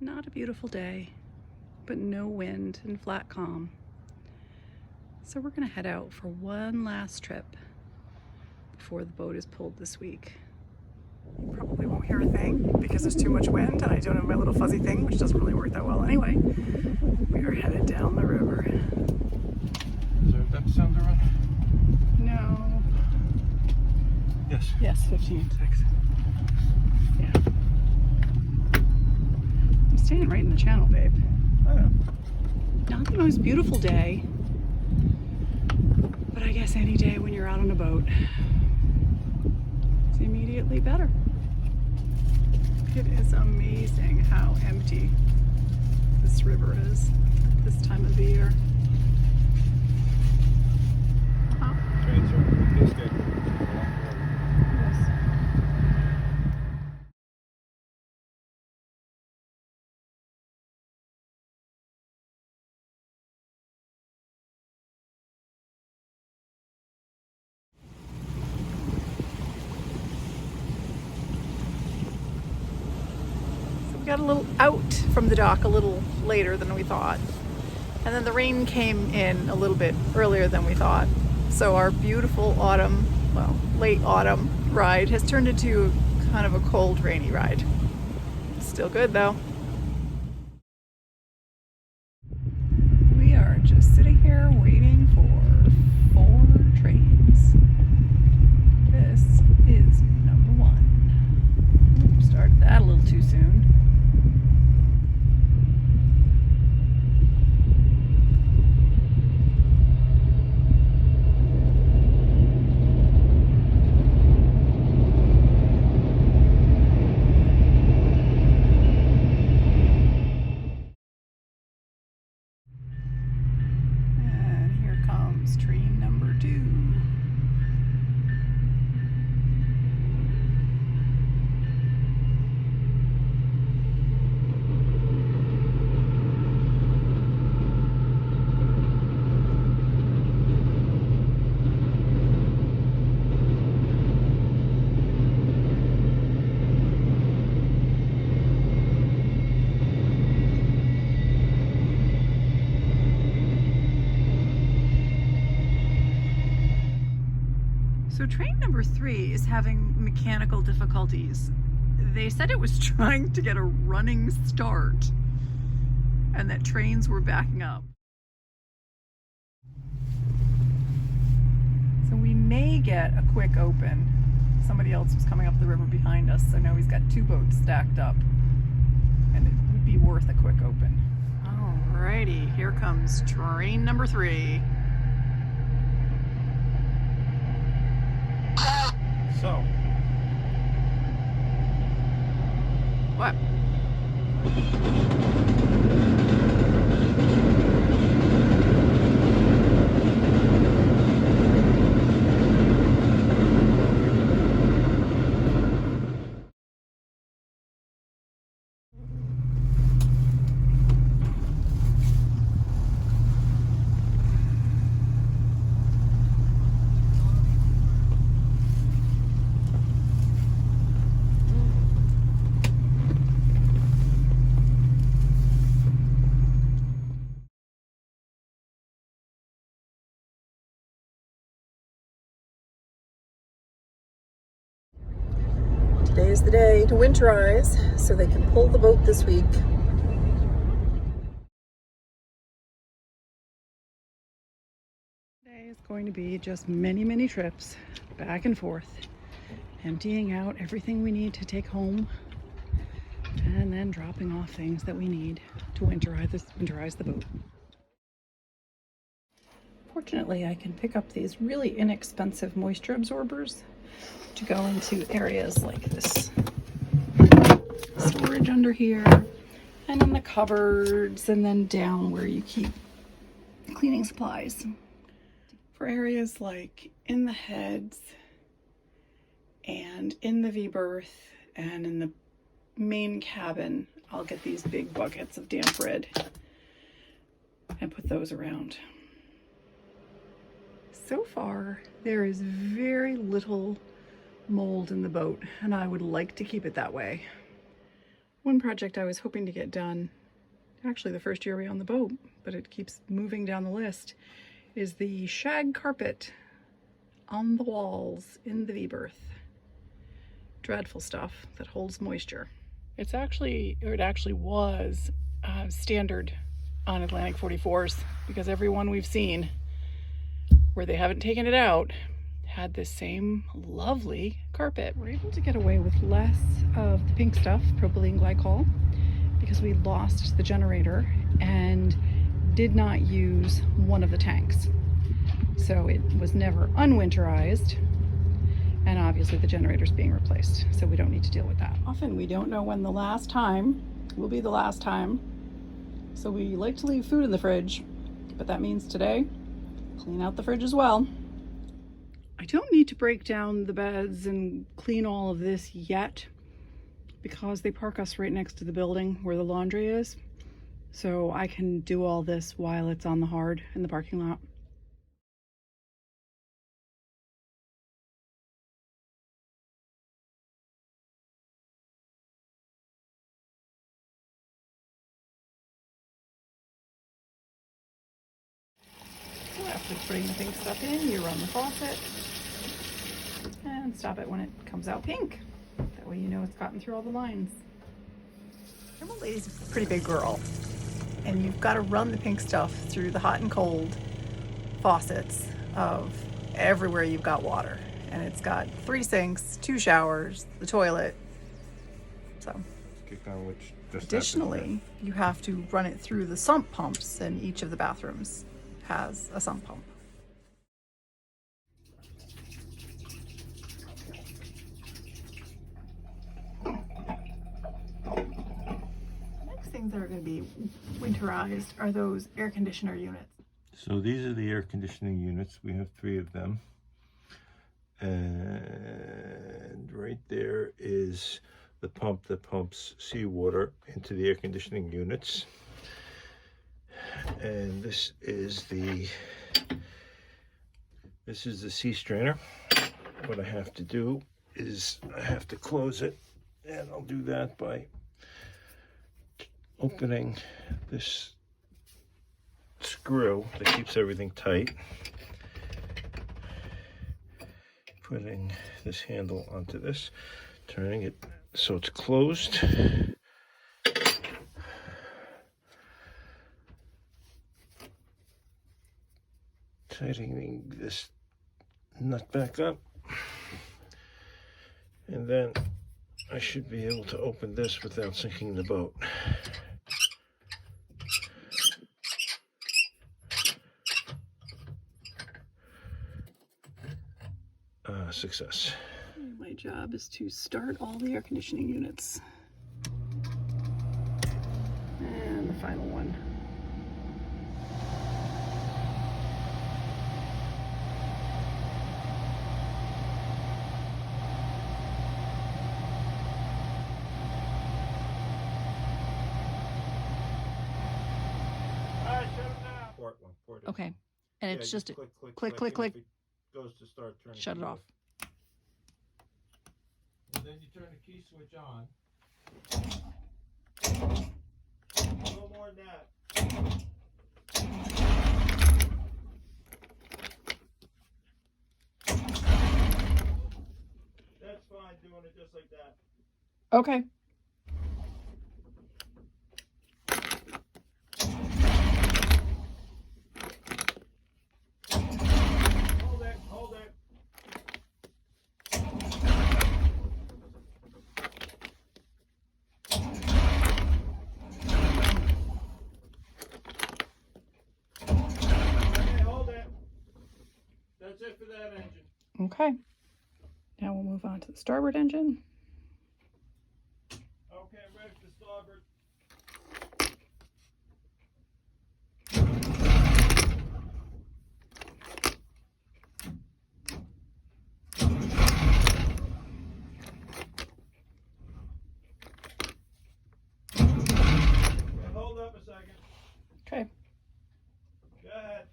Not a beautiful day, but no wind and flat calm. So we're gonna head out for one last trip before the boat is pulled this week. You probably won't hear a thing because there's too much wind and I don't have my little fuzzy thing, which doesn't really work that well anyway. We are headed down the river. Is there a depth sound around? No. Yes. Yes, 15.6. Yeah. I'm staying right in the channel, babe. I know. Not the most beautiful day, but I guess any day when you're out on a boat is immediately better. It is amazing how empty this river is this time of the year. Oh. Trains are this good. Yes. We got a little out from the dock a little later than we thought. And then the rain came in a little bit earlier than we thought. So our beautiful autumn, well, late autumn ride has turned into kind of a cold, rainy ride. Still good though. We are just sitting here waiting for 4 trains. This is number 1. Oops, started that a little too soon. Train number 2. So train number 3 is having mechanical difficulties. They said it was trying to get a running start and that trains were backing up. So we may get a quick open. Somebody else was coming up the river behind us, so now he's got 2 boats stacked up and it would be worth a quick open. Alrighty, here comes train number 3. So. What? Today is the day to winterize so they can pull the boat this week. Today is going to be just many, many trips back and forth, emptying out everything we need to take home and then dropping off things that we need to winterize the boat. Fortunately, I can pick up these really inexpensive moisture absorbers to go into areas like this storage under here and in the cupboards and then down where you keep cleaning supplies. For areas like in the heads and in the V-berth and in the main cabin, I'll get these big buckets of damp red and put those around. So far, there is very little mold in the boat, and I would like to keep it that way. One project I was hoping to get done, actually the first year we own the boat, but it keeps moving down the list, is the shag carpet on the walls in the V-berth. Dreadful stuff that holds moisture. It actually was standard on Atlantic 44s, because every one we've seen where they haven't taken it out had this same lovely carpet. We're able to get away with less of the pink stuff, propylene glycol, because we lost the generator and did not use one of the tanks. So it was never unwinterized, and obviously the generator's being replaced, so we don't need to deal with that. Often we don't know when the last time will be the last time, so we like to leave food in the fridge, but that means today, clean out the fridge as well. I don't need to break down the beds and clean all of this yet, because they park us right next to the building where the laundry is, so I can do all this while it's on the hard in the parking lot. So after putting the pink stuff in, you run the faucet and stop it when it comes out pink. That way you know it's gotten through all the lines. Your old lady's a pretty big girl, and you've got to run the pink stuff through the hot and cold faucets of everywhere you've got water. And it's got 3 sinks, 2 showers, the toilet. So additionally, you have to run it through the sump pumps, and each of the bathrooms has a sump pump. Next things that are going to be winterized are those air conditioner units. So these are the air conditioning units. We have 3 of them. And right there is the pump that pumps seawater into the air conditioning units. And this is the sea strainer. What I have to do is I have to close it, and I'll do that by opening this screw that keeps everything tight, putting this handle onto this, turning it so it's closed, tightening this nut back up, and then I should be able to open this without sinking the boat. Success. My job is to start all the air conditioning units. And the final one. All right, shut it down. Port one. Okay. And it's just click, click, click. If it goes to start turning. Shut it off. And then you turn the key switch on. A little more than that. That's fine, doing it just like that. Okay. Hold it. Okay, hold it. That's it for that engine. Okay. Now we'll move on to the starboard engine. Okay, ready for starboard. Hold up a second. Okay. Go ahead.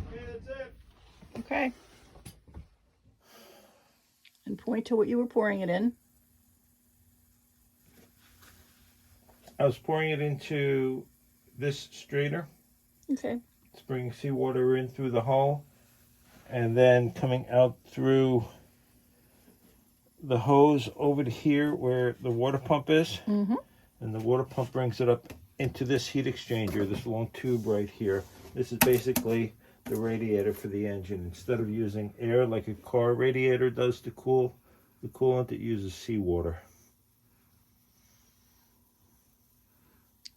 Okay, that's it. Okay. point to what you were pouring it in. I was pouring it into this strainer. Okay. It's bringing seawater in through the hole and then coming out through the hose over to here where the water pump is. Mm-hmm. And the water pump brings it up into this heat exchanger, this long tube right here. This is basically the radiator for the engine. Instead of using air like a car radiator does to cool the coolant, it uses seawater.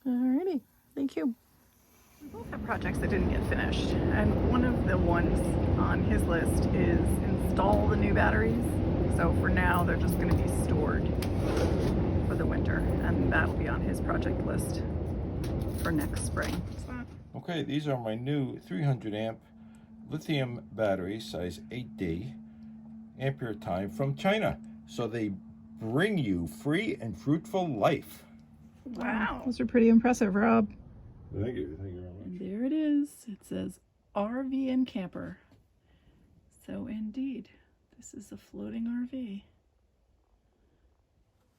Alrighty, thank you. We both have projects that didn't get finished, and one of the ones on his list is install the new batteries. So for now, they're just going to be stored for the winter, and that'll be on his project list for next spring. Okay, these are my new 300 amp lithium batteries, size 8D, ampere time from China. So they bring you free and fruitful life. Wow. Those are pretty impressive, Rob. Thank you very much. And there it is. It says RV and camper. So indeed, this is a floating RV.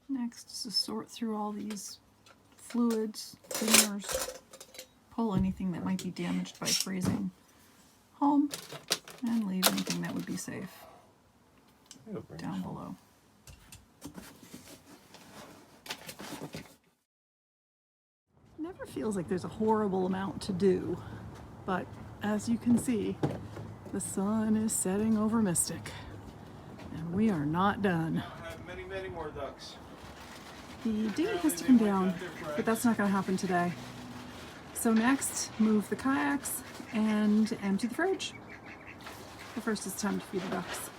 Next is to sort through all these fluids, cleaners, pull anything that might be damaged by freezing home, and leave anything that would be safe down below. Never feels like there's a horrible amount to do, but as you can see, the sun is setting over Mystic, and we are not done. I have many more ducks. The dinghy has to come down, but that's not going to happen today. So next, move the kayaks and empty the fridge. But first it's time to feed the ducks.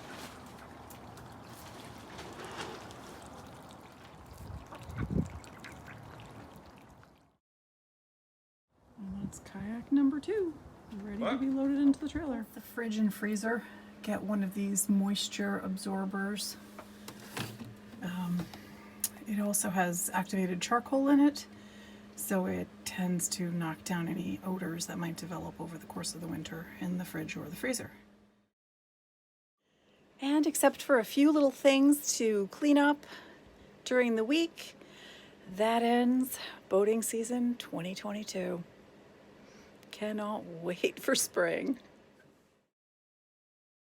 And that's kayak number 2, ready to be loaded into the trailer. The fridge and freezer, get one of these moisture absorbers. It also has activated charcoal in it, so it tends to knock down any odors that might develop over the course of the winter in the fridge or the freezer. And except for a few little things to clean up during the week, that ends boating season 2022. Cannot wait for spring.